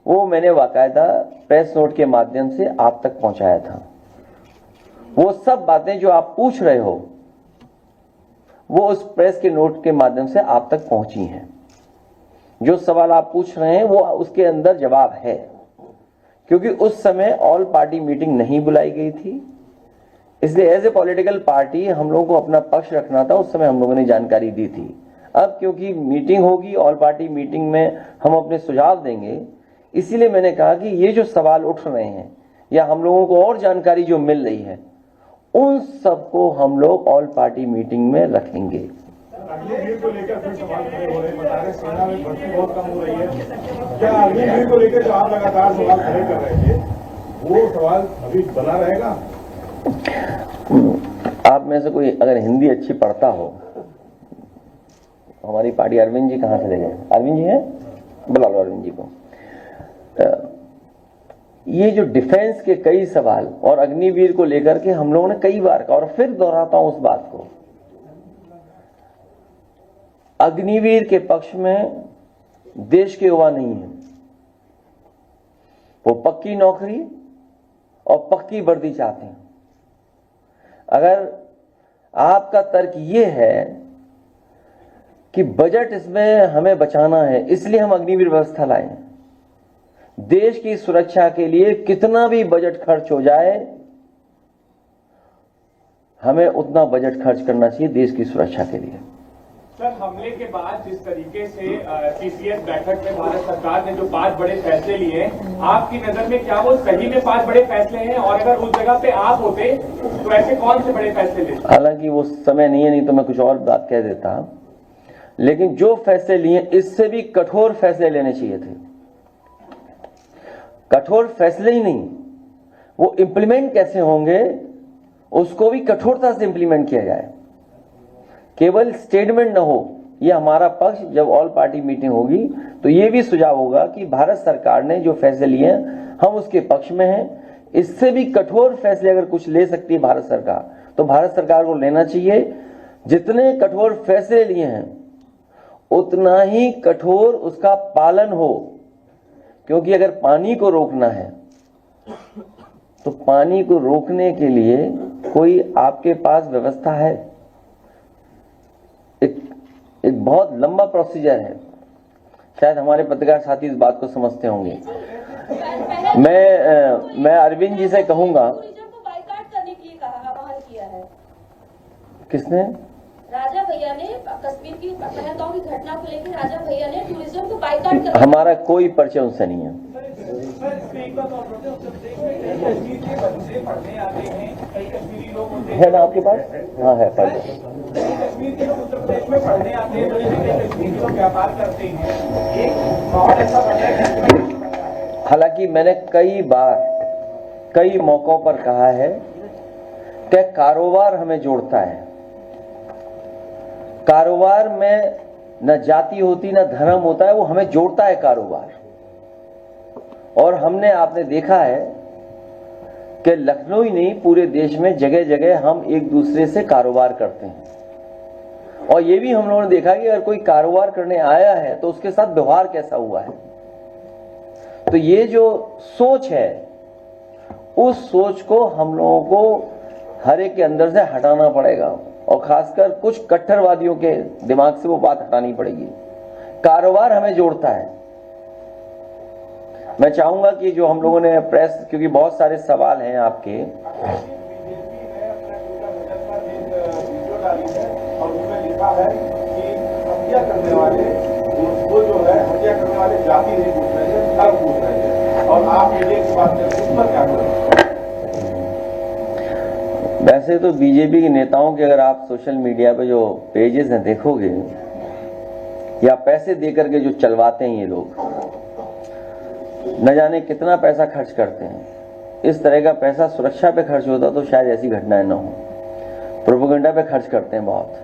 वो मैंने बाकायदा प्रेस नोट के माध्यम से आप तक पहुंचाया था। वो सब बातें जो आप पूछ रहे हो वो उस प्रेस के नोट के माध्यम से आप तक पहुंची हैं। जो सवाल आप पूछ रहे हैं वो उसके अंदर जवाब है, क्योंकि उस समय ऑल पार्टी मीटिंग नहीं बुलाई गई थी, इसलिए एज ए पॉलिटिकल पार्टी हम लोगों को अपना पक्ष रखना था। उस समय हम लोगों ने जानकारी दी थी। अब क्योंकि मीटिंग होगी, ऑल पार्टी मीटिंग में हम अपने सुझाव देंगे, इसीलिए मैंने कहा कि ये जो सवाल उठ रहे हैं या हम लोगों को और जानकारी जो मिल रही है, उन सबको हम लोग ऑल पार्टी मीटिंग में रखेंगे। अग्निवीर को लेकर फिर सवाल खड़े हो रहे हैं, बता रहे सेना में भर्ती बहुत कम हो रही है। क्या अग्निवीर को लेकर जो आप लगातार सवाल खड़े कर रहे थे, वो सवाल अभी बना रहेगा? आप में से कोई अगर हिंदी अच्छी पढ़ता हो, हमारी पार्टी, अरविंद जी कहाँ चले गए? अरविंद जी हैं, बुला लो अरविंद जी को। ये जो डिफेंस के कई सवाल और अग्निवीर को लेकर के हम लोगों ने कई बार कहा, और फिर दोहराता हूं उस बात को, अग्निवीर के पक्ष में देश के युवा नहीं है। वो पक्की नौकरी और पक्की वर्दी चाहते हैं। अगर आपका तर्क ये है कि बजट इसमें हमें बचाना है इसलिए हम अग्निवीर व्यवस्था लाए, देश की सुरक्षा के लिए कितना भी बजट खर्च हो जाए, हमें उतना बजट खर्च करना चाहिए देश की सुरक्षा के लिए। सर, हमले के बाद जिस तरीके से सीसीएस बैठक में भारत सरकार ने जो 5 बड़े फैसले लिए, आपकी नजर में क्या वो सही में 5 बड़े फैसले हैं? और अगर उस जगह पे आप होते तो ऐसे कौन से बड़े फैसले लेते? हालांकि वो समय नहीं है, नहीं तो मैं कुछ और बात कह देता, लेकिन जो फैसले लिए इससे भी कठोर फैसले लेने चाहिए थे। कठोर फैसले ही नहीं, वो इंप्लीमेंट कैसे होंगे उसको भी कठोरता से इंप्लीमेंट किया जाए, केवल स्टेटमेंट न हो। ये हमारा पक्ष जब ऑल पार्टी मीटिंग होगी तो ये भी सुझाव होगा कि भारत सरकार ने जो फैसले लिए हम उसके पक्ष में हैं। इससे भी कठोर फैसले अगर कुछ ले सकती है भारत सरकार तो भारत सरकार को लेना चाहिए। जितने कठोर फैसले लिए हैं उतना ही कठोर उसका पालन हो, क्योंकि अगर पानी को रोकना है तो पानी को रोकने के लिए कोई आपके पास व्यवस्था है? एक बहुत लंबा प्रोसीजर है। शायद हमारे पत्रकार साथी इस बात को समझते होंगे। मैं अरविंद जी से कहूंगा, बाइकाट करने के लिए कहा, आह्वान किया है। किसने? राजा भैया ने कश्मीर की पहलगाम की घटना को लेकर राजा भैया ने टूरिज्म को बाइकाट कर। हमारा कोई परिचय उनसे नहीं है। है ना आपके पास? हाँ है, पढ़ कश्मीर के लोग उत्तर प्रदेश में पढ़ने आते हैं, कश्मीर के लोग व्यापार करते हैं, एक माहौल ऐसा बन रहा है। हालांकि मैंने कई बार कई मौकों पर कहा है कि कारोबार हमें जोड़ता है। कारोबार में न जाति होती न धर्म होता है, वो हमें जोड़ता है कारोबार। और हमने आपने देखा है कि लखनऊ ही नहीं पूरे देश में जगह जगह हम एक दूसरे से कारोबार करते हैं। और ये भी हम लोगों ने देखा कि अगर कोई कारोबार करने आया है तो उसके साथ व्यवहार कैसा हुआ है। तो ये जो सोच है उस सोच को हम लोगों को हर एक के अंदर से हटाना पड़ेगा, और खासकर कुछ कट्टरवादियों के दिमाग से वो बात हटानी पड़ेगी। कारोबार हमें जोड़ता है। मैं चाहूंगा कि जो हम लोगों ने प्रेस, क्योंकि बहुत सारे सवाल हैं आपके, और उसमें लिखा है कि हत्या करने वाले वो जो है हत्या करने वाले जाति नहीं पूछ रहे हैं, धर्म पूछ रहे हैं, और आप मीडिया की बात करें उस पर क्या करें? वैसे तो बीजेपी के नेताओं के अगर आप सोशल मीडिया पे जो पेजेस हैं देखोगे, या पैसे देकर के जो चलवाते हैं ये लोग, न जाने कितना पैसा खर्च करते हैं। इस तरह का पैसा सुरक्षा पे खर्च होता तो शायद ऐसी घटनाएं न हो। प्रोपेगेंडा पे खर्च करते हैं बहुत।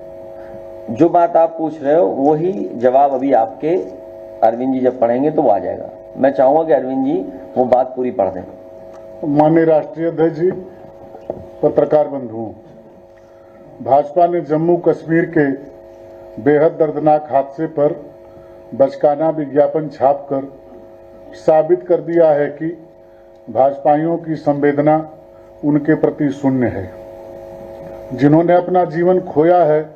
जो बात आप पूछ रहे हो वही जवाब अभी आपके अरविंद जी जब पढ़ेंगे तो वो आ जाएगा। मैं चाहूंगा कि अरविंद जी वो बात पूरी पढ़ दें। माननीय राष्ट्रीय अध्यक्ष जी, पत्रकार बंधुओं, भाजपा ने जम्मू कश्मीर के बेहद दर्दनाक हादसे पर बचकाना विज्ञापन छापकर साबित कर दिया है कि भाजपाइयों की संवेदना उनके प्रति शून्य है। जिन्होंने अपना जीवन खोया है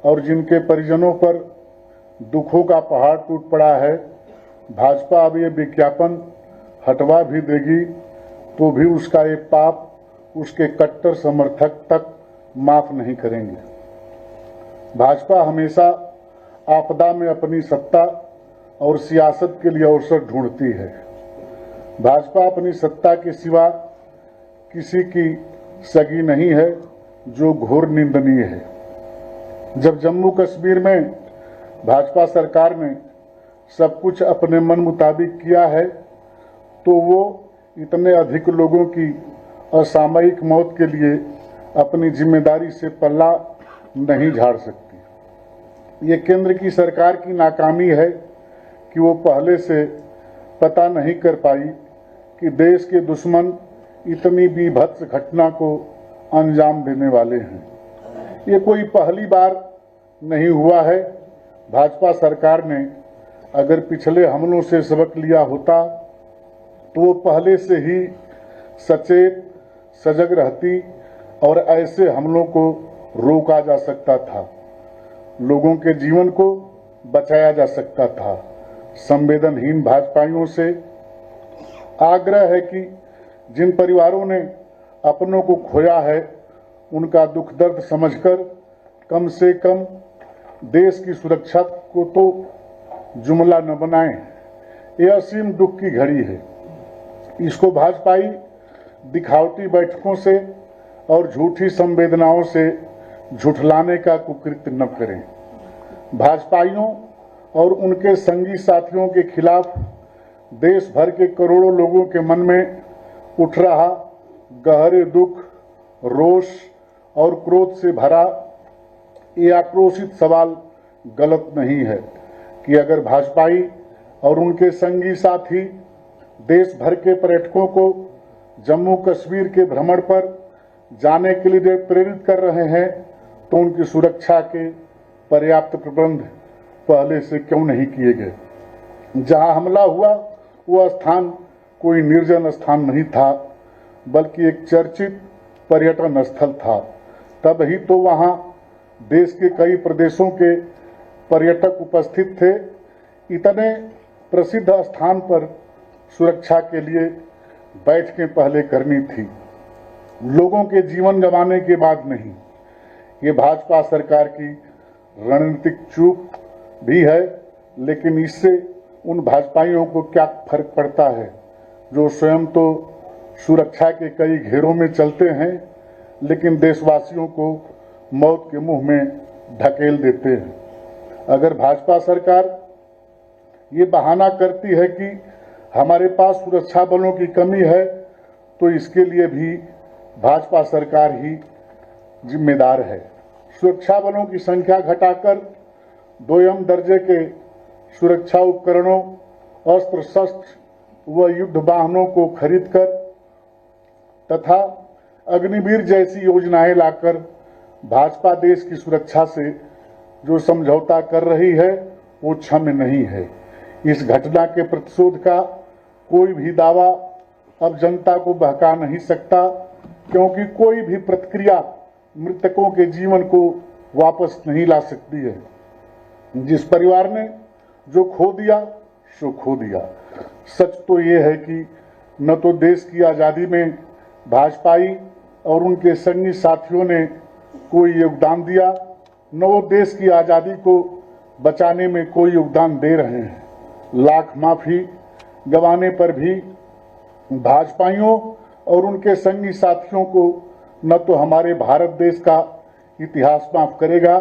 और जिनके परिजनों पर दुखों का पहाड़ टूट पड़ा है। भाजपा अब ये विज्ञापन हटवा भी देगी तो भी उसका ये पाप उसके कट्टर समर्थक तक माफ नहीं करेंगे। भाजपा हमेशा आपदा में अपनी सत्ता और सियासत के लिए अवसर ढूंढती है। भाजपा अपनी सत्ता के सिवा किसी की सगी नहीं है, जो घोर निंदनीय है। जब जम्मू कश्मीर में भाजपा सरकार ने सब कुछ अपने मन मुताबिक किया है तो वो इतने अधिक लोगों की असामयिक मौत के लिए अपनी जिम्मेदारी से पल्ला नहीं झाड़ सकती। ये केंद्र की सरकार की नाकामी है कि वो पहले से पता नहीं कर पाई कि देश के दुश्मन इतनी बीभत्स घटना को अंजाम देने वाले हैं। ये कोई पहली बार नहीं हुआ है। भाजपा सरकार ने अगर पिछले हमलों से सबक लिया होता तो वो पहले से ही सचेत सजग रहती और ऐसे हमलों को रोका जा सकता था, लोगों के जीवन को बचाया जा सकता था। संवेदनहीन भाजपाइयों से आग्रह है कि जिन परिवारों ने अपनों को खोया है उनका दुख दर्द समझकर कम से कम देश की सुरक्षा को तो जुमला न बनाएं। यह असीम दुख की घड़ी है। इसको भाजपाई दिखावटी बैठकों से और झूठी संवेदनाओं से झुठलाने का कुकृत्य न करें। भाजपाइयों और उनके संगी साथियों के खिलाफ देश भर के करोड़ों लोगों के मन में उठ रहा गहरे दुख, रोष और क्रोध से भरा ये आक्रोशित सवाल गलत नहीं है कि अगर भाजपाई और उनके संगी साथी देश भर के पर्यटकों को जम्मू कश्मीर के भ्रमण पर जाने के लिए प्रेरित कर रहे हैं तो उनकी सुरक्षा के पर्याप्त प्रबंध पहले से क्यों नहीं किए गए। जहां हमला हुआ वह स्थान कोई निर्जन स्थान नहीं था, बल्कि एक चर्चित पर्यटन स्थल था। तब ही तो वहां देश के कई प्रदेशों के पर्यटक उपस्थित थे। इतने प्रसिद्ध स्थान पर सुरक्षा के लिए बैठकें पहले करनी थी, लोगों के जीवन गंवाने के बाद नहीं। ये भाजपा सरकार की रणनीतिक चूक भी है, लेकिन इससे उन भाजपाइयों को क्या फर्क पड़ता है जो स्वयं तो सुरक्षा के कई घेरों में चलते हैं लेकिन देशवासियों को मौत के मुंह में ढकेल देते हैं। अगर भाजपा सरकार ये बहाना करती है कि हमारे पास सुरक्षा बलों की कमी है तो इसके लिए भी भाजपा सरकार ही जिम्मेदार है। सुरक्षा बलों की संख्या घटाकर 2M दर्जे के सुरक्षा उपकरणों, अस्त्र शस्त्र व युद्ध वाहनों को खरीदकर तथा अग्निवीर जैसी योजनाएं लाकर भाजपा देश की सुरक्षा से जो समझौता कर रही है वो क्षम्य नहीं है। इस घटना के प्रतिशोध का कोई भी दावा अब जनता को बहका नहीं सकता, क्योंकि कोई भी प्रतिक्रिया मृतकों के जीवन को वापस नहीं ला सकती है। जिस परिवार ने जो खो दिया सो खो दिया। सच तो ये है कि न तो देश की आज़ादी में भाजपाई और उनके संगी साथियों ने कोई योगदान दिया, न वो देश की आज़ादी को बचाने में कोई योगदान दे रहे हैं। लाख माफी गंवाने पर भी भाजपाइयों और उनके संगी साथियों को न तो हमारे भारत देश का इतिहास माफ करेगा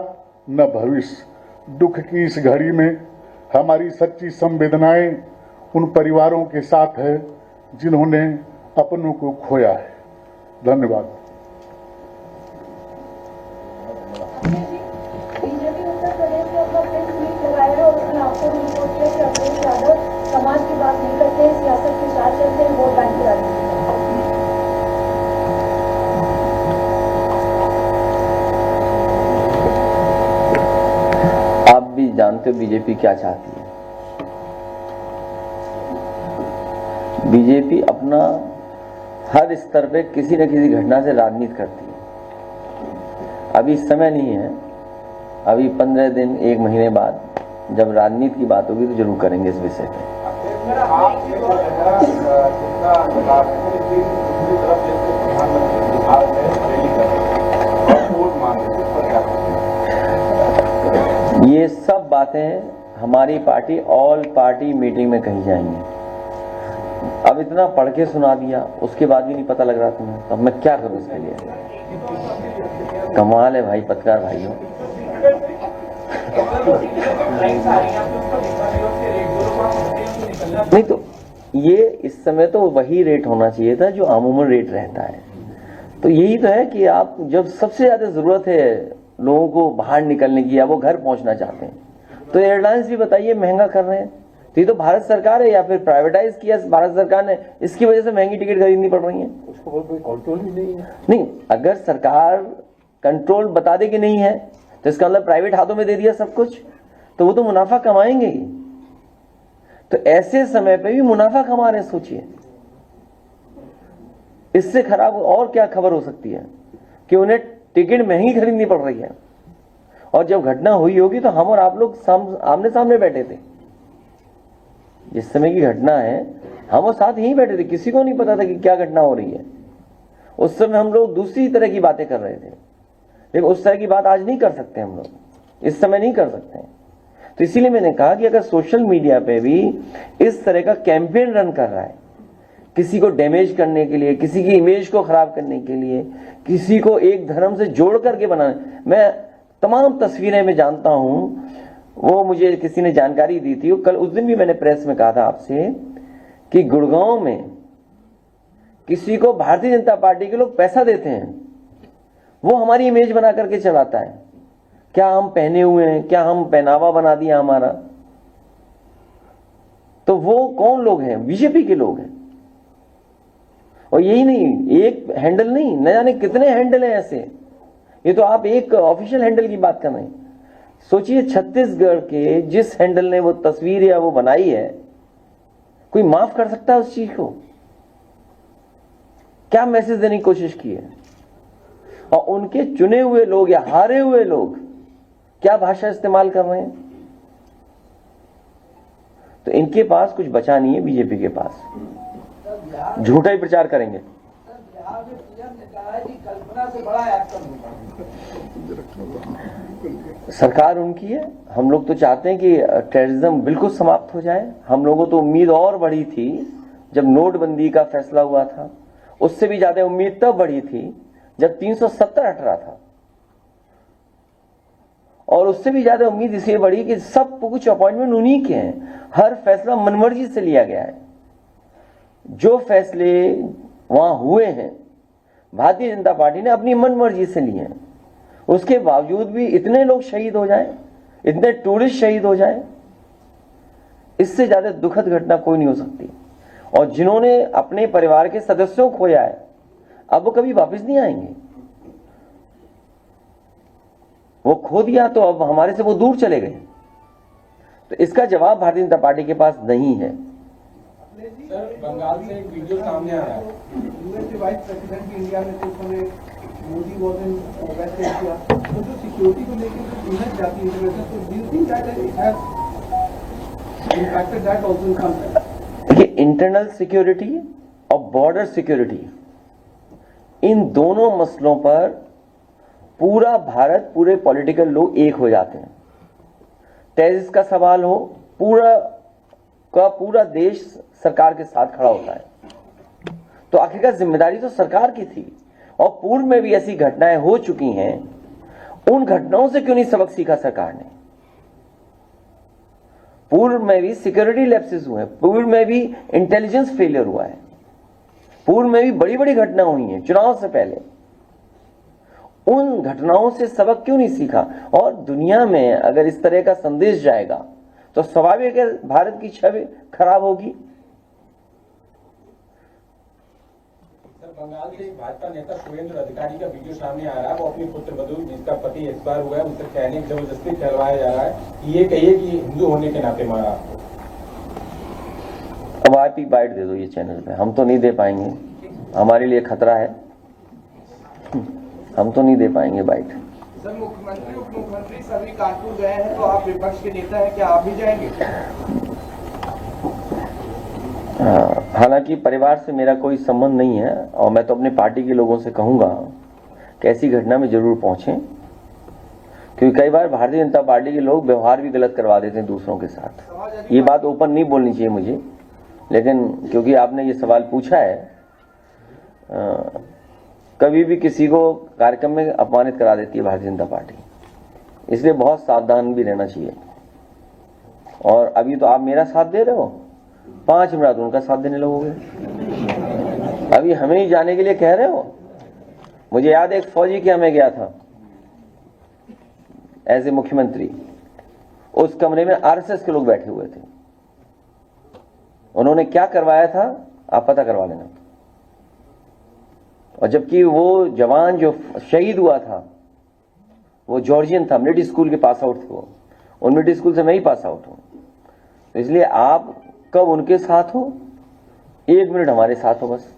न भविष्य। दुख की इस घड़ी में हमारी सच्ची संवेदनाएं उन परिवारों के साथ है जिन्होंने अपनों को खोया है। धन्यवाद। बीजेपी उत्तर प्रदेश में अपना प्रेस मीट लगाया है और उसने आपको भी रिपोर्ट किया कि अखिलेश यादव समाज की बात नहीं करते, सियासत के साथ चलते हैं, वोट बैंक की राजनीति करते हैं। आप भी जानते हो बीजेपी क्या चाहती है। बीजेपी अपना हर स्तर पे किसी न किसी घटना से राजनीति करती है। अभी समय नहीं है, अभी 15 दिन 1 महीने बाद जब राजनीति की बात होगी तो जरूर करेंगे इस विषय पे। आपने तो जितना जवाब है लेकिन दूसरी तरफ जैसे प्रधानमंत्री बिहार में रैली कर रहे हैं और वोट मांग रहे हैं, इस पर क्या कहेंगे? ये सब बातें हमारी पार्टी ऑल पार्टी मीटिंग में कही जाएंगी। अब इतना पढ़ के सुना दिया, उसके बाद भी नहीं पता लग रहा तुम्हें, अब मैं क्या करूं इसके लिए? कमाल है भाई पत्रकार भाइयों। नहीं तो ये इस समय तो वही रेट होना चाहिए था जो अमूमन रेट रहता है। तो यही तो है कि आप जब सबसे ज्यादा जरूरत है लोगों को बाहर निकलने की या वो घर पहुंचना चाहते हैं तो एयरलाइंस भी बताइए महंगा कर रहे हैं। तो ये तो भारत सरकार है या फिर प्राइवेटाइज किया भारत सरकार ने, इसकी वजह से महंगी टिकट खरीदनी पड़ रही है। उसको कोई कंट्रोल ही नहीं है। नहीं, अगर सरकार कंट्रोल बता दे कि नहीं है तो इसका मतलब प्राइवेट हाथों में दे दिया सब कुछ, तो वो तो मुनाफा कमाएंगे ही। तो ऐसे समय पे भी मुनाफा कमा रहे हैं, सोचिए इससे खराब और क्या खबर हो सकती है कि उन्हें टिकट महंगी खरीदनी पड़ रही है। और जब घटना हुई होगी तो हम और आप लोग आमने सामने बैठे थे। जिस समय की घटना है हम वो साथ यहीं बैठे थे, किसी को नहीं पता था कि क्या घटना हो रही है। उस समय हम लोग दूसरी तरह की बातें कर रहे थे, लेकिन उस तरह की बात आज नहीं कर सकते हम लोग, इस समय नहीं कर सकते। तो इसीलिए मैंने कहा कि अगर सोशल मीडिया पे भी इस तरह का कैंपेन रन कर रहा है, किसी को डैमेज करने के लिए, किसी की इमेज को खराब करने के लिए, किसी को एक धर्म से जोड़ करके बनाने, मैं तमाम तस्वीरें में जानता हूं, वो मुझे किसी ने जानकारी दी थी। कल उस दिन भी मैंने प्रेस में कहा था आपसे कि गुड़गांव में किसी को भारतीय जनता पार्टी के लोग पैसा देते हैं, वो हमारी इमेज बना करके चलाता है। क्या हम पहने हुए हैं, क्या हम पहनावा बना दिया हमारा, तो वो कौन लोग हैं? बीजेपी के लोग हैं। और यही नहीं, एक हैंडल नहीं, न जाने कितने हैंडल हैं ऐसे। ये तो आप एक ऑफिशियल हैंडल की बात कर रहे हैं। सोचिए छत्तीसगढ़ के जिस हैंडल ने वो तस्वीर या वो बनाई है, कोई माफ कर सकता है उस चीज को? क्या मैसेज देने की कोशिश की है? और उनके चुने हुए लोग या हारे हुए लोग क्या भाषा इस्तेमाल कर रहे हैं? तो इनके पास कुछ बचा नहीं है, बीजेपी के पास झूठा ही प्रचार करेंगे। बिहार में पीएम ने कहा है कि कल्पना से बड़ा एक्शन होगा। सरकार उनकी है, हम लोग तो चाहते हैं कि टेररिज्म बिल्कुल समाप्त हो जाए। हम लोगों तो उम्मीद और बढ़ी थी जब नोटबंदी का फैसला हुआ था, उससे भी ज्यादा उम्मीद तब बढ़ी थी जब 370 हट रहा था, और उससे भी ज्यादा उम्मीद इसलिए बढ़ी कि सब कुछ अपॉइंटमेंट उन्हीं के हैं, हर फैसला मनमर्जी से लिया गया है। जो फैसले वहां हुए हैं भारतीय जनता पार्टी ने अपनी मनमर्जी से लिए हैं, उसके बावजूद भी इतने लोग शहीद हो जाएं, इतने टूरिस्ट शहीद हो जाएं, इससे ज्यादा दुखद घटना कोई नहीं हो सकती। और जिन्होंने अपने परिवार के सदस्यों को खोया है, अब वो कभी वापस नहीं आएंगे। वो खो दिया तो अब हमारे से वो दूर चले गए। तो इसका जवाब भारतीय जनता पार्टी के पास नहीं है। सर, बंगाल से एक वीडियो सामने आ रहा है। यूएस के वाइस प्रेसिडेंट की इंडिया में तो उस समय Modi was in west Asia, तो जो सिक्योरिटी को लेकर इधर जाती इंटरनेशनल, तो do you think that it has impacted that also in some sense? देखिए, इंटरनल सिक्योरिटी और बॉर्डर सिक्योरिटी, इन दोनों मसलों पर पूरा भारत, पूरे पॉलिटिकल लोग एक हो जाते हैं। टेररिस्ट का सवाल हो, पूरा देश सरकार के साथ खड़ा होता है। तो आखिरकार जिम्मेदारी तो सरकार की थी, और पूर्व में भी ऐसी घटनाएं हो चुकी हैं। उन घटनाओं से क्यों नहीं सबक सीखा सरकार ने? पूर्व में भी सिक्योरिटी लैप्सेस हुए हैं, पूर्व में भी इंटेलिजेंस फेलियर हुआ है, पूर्व में भी बड़ी बड़ी घटना हुई हैं चुनाव से पहले। उन घटनाओं से सबक क्यों नहीं सीखा? और दुनिया में अगर इस तरह का संदेश जाएगा तो स्वाभाविक है भारत की छवि खराब होगी। सर, बंगाल से एक भाजपा नेता सुरेंद्र अधिकारी का वीडियो सामने आ रहा है। वो अपनी पुत्रवधू जिसका पति एक्सपायर हुआ है, उनसे कहने की जबरदस्ती फैलवाया जा रहा है कि ये कहिए कि हिंदू होने के नाते मारा आपको। अब आप ही बाइट दे दो ये चैनल पे, हम तो नहीं दे पाएंगे, हमारे लिए खतरा है, हम तो नहीं दे पाएंगे बाइट। सर मुख्यमंत्री उप मुख्यमंत्री सभी कानपुर गए हैं, तो आप विपक्ष के नेता हैं, क्या आप भी जाएंगे? हालांकि परिवार से मेरा कोई संबंध नहीं है और मैं तो अपने पार्टी के लोगों से कहूंगा कि ऐसी घटना में जरूर पहुंचें, क्योंकि कई बार भारतीय जनता पार्टी के लोग व्यवहार भी गलत करवा देते हैं दूसरों के साथ। ये बात ओपन नहीं बोलनी चाहिए मुझे, लेकिन क्योंकि आपने ये सवाल पूछा है, कभी भी किसी को कार्यक्रम में अपमानित करा देती है भारतीय जनता पार्टी, इसलिए बहुत सावधान भी रहना चाहिए। और अभी तो आप मेरा साथ दे रहे हो, 5 मिनट उनका साथ देने लगोगे। अभी हमें ही जाने के लिए कह रहे हो। मुझे याद है एक फौजी के हमें गया था एज ए मुख्यमंत्री, उस कमरे में आरएसएस के लोग बैठे हुए थे। उन्होंने क्या करवाया था आप पता करवा लेना। और जबकि वो जवान जो शहीद हुआ था वो जॉर्जियन था, मिलिट्री स्कूल के पास आउट थे वो, उन मिलिट्री स्कूल से मैं ही पास आउट हूं। तो इसलिए आप कब उनके साथ हो, 1 मिनट हमारे साथ हो बस,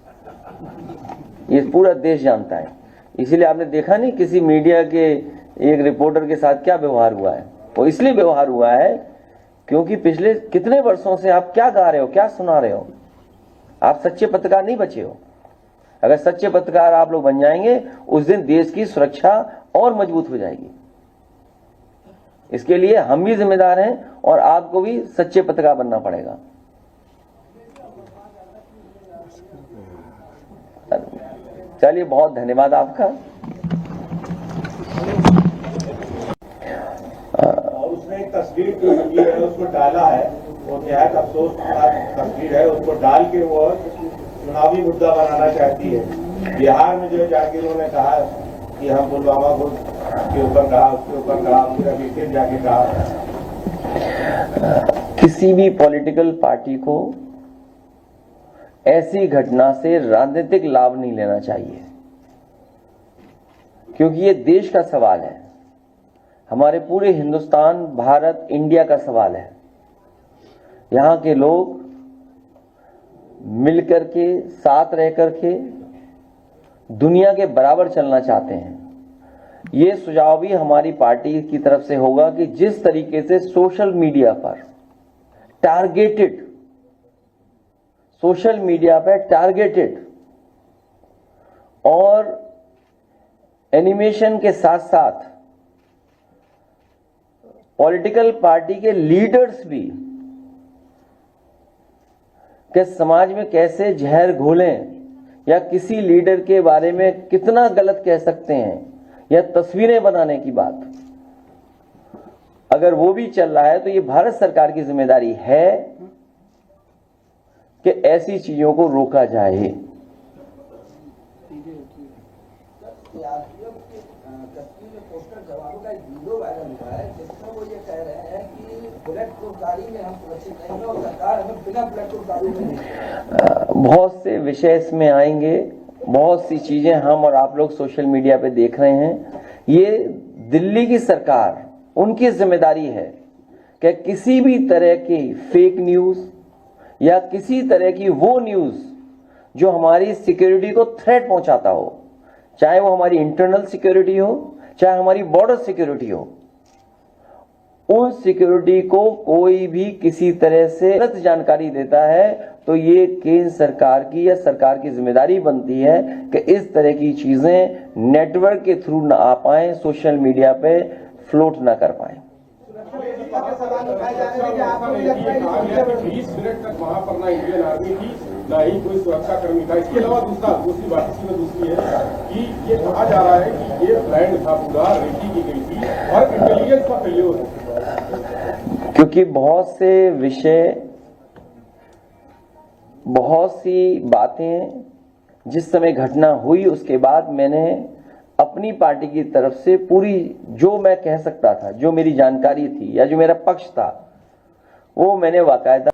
ये पूरा देश जानता है। इसीलिए आपने देखा नहीं किसी मीडिया के एक रिपोर्टर के साथ क्या व्यवहार हुआ है। वो इसलिए व्यवहार हुआ है क्योंकि पिछले कितने वर्षों से आप क्या गा रहे हो, क्या सुना रहे हो। आप सच्चे पत्रकार नहीं बचे हो। अगर सच्चे पत्रकार आप लोग बन जाएंगे, उस दिन देश की सुरक्षा और मजबूत हो जाएगी। इसके लिए हम भी जिम्मेदार हैं और आपको भी सच्चे पत्रकार बनना पड़ेगा। चलिए, बहुत धन्यवाद आपका। और उसने एक तस्वीर जो लगी है उसको डाला है, वो निहायत अफसोस का तस्वीर है, उसको डाल के वो चुनावी मुद्दा बनाना चाहती है। बिहार में जो जाके उन्होंने कहा कि हम पुलवामा को के ऊपर कहा, उसके ऊपर कहा, फिर अभी फिर जाके कहा। किसी भी पॉलिटिकल पार्टी को ऐसी घटना से राजनीतिक लाभ नहीं लेना चाहिए, क्योंकि ये देश का सवाल है, हमारे पूरे हिंदुस्तान, भारत, इंडिया का सवाल है। यहां के लोग मिलकर के, साथ रह करके दुनिया के बराबर चलना चाहते हैं। ये सुझाव भी हमारी पार्टी की तरफ से होगा कि जिस तरीके से सोशल मीडिया पर टारगेटेड और एनिमेशन के साथ साथ पॉलिटिकल पार्टी के लीडर्स भी कि समाज में कैसे जहर घोलें या किसी लीडर के बारे में कितना गलत कह सकते हैं या तस्वीरें बनाने की बात, अगर वो भी चल रहा है तो ये भारत सरकार की जिम्मेदारी है कि ऐसी चीजों को रोका जाए। कश्मीर में पोस्टर जवानों का एक वीडियो वायरल हुआ है जिसमें वो ये कह रहे हैं कि बुलेट प्रूफ गाड़ी में हम सुरक्षित नहीं है और सरकार हमें बिना बुलेट प्रूफ गाड़ी में नहीं। बहुत से विषय इसमें आएंगे, बहुत सी चीजें हम और आप लोग सोशल मीडिया पे देख रहे हैं। ये दिल्ली की सरकार, उनकी जिम्मेदारी है कि किसी भी तरह की फेक न्यूज या किसी तरह की वो न्यूज जो हमारी सिक्योरिटी को थ्रेट पहुंचाता हो, चाहे वो हमारी इंटरनल सिक्योरिटी हो, चाहे हमारी बॉर्डर सिक्योरिटी हो, उन सिक्योरिटी को कोई भी किसी तरह से गलत जानकारी देता है तो ये केंद्र सरकार की या सरकार की जिम्मेदारी बनती है कि इस तरह की चीजें नेटवर्क के थ्रू ना आ पाए, सोशल मीडिया पे फ्लोट ना कर पाए। 20 मिनट तक वहां पर ना इंडियन आर्मी थी, ना ही कोई सुरक्षा कर्मी था। इसके अलावा दूसरी बात दूसरी है कि ये कहा जा रहा है कि ये प्लान था, पूरा रेकी की गई थी और इंटेलिजेंस का फेल्योर है। क्योंकि बहुत से विषय, बहुत सी बातें जिस समय घटना हुई उसके बाद मैंने अपनी पार्टी की तरफ से पूरी जो मैं कह सकता था, जो मेरी जानकारी थी या जो मेरा पक्ष था, वो मैंने बाकायदा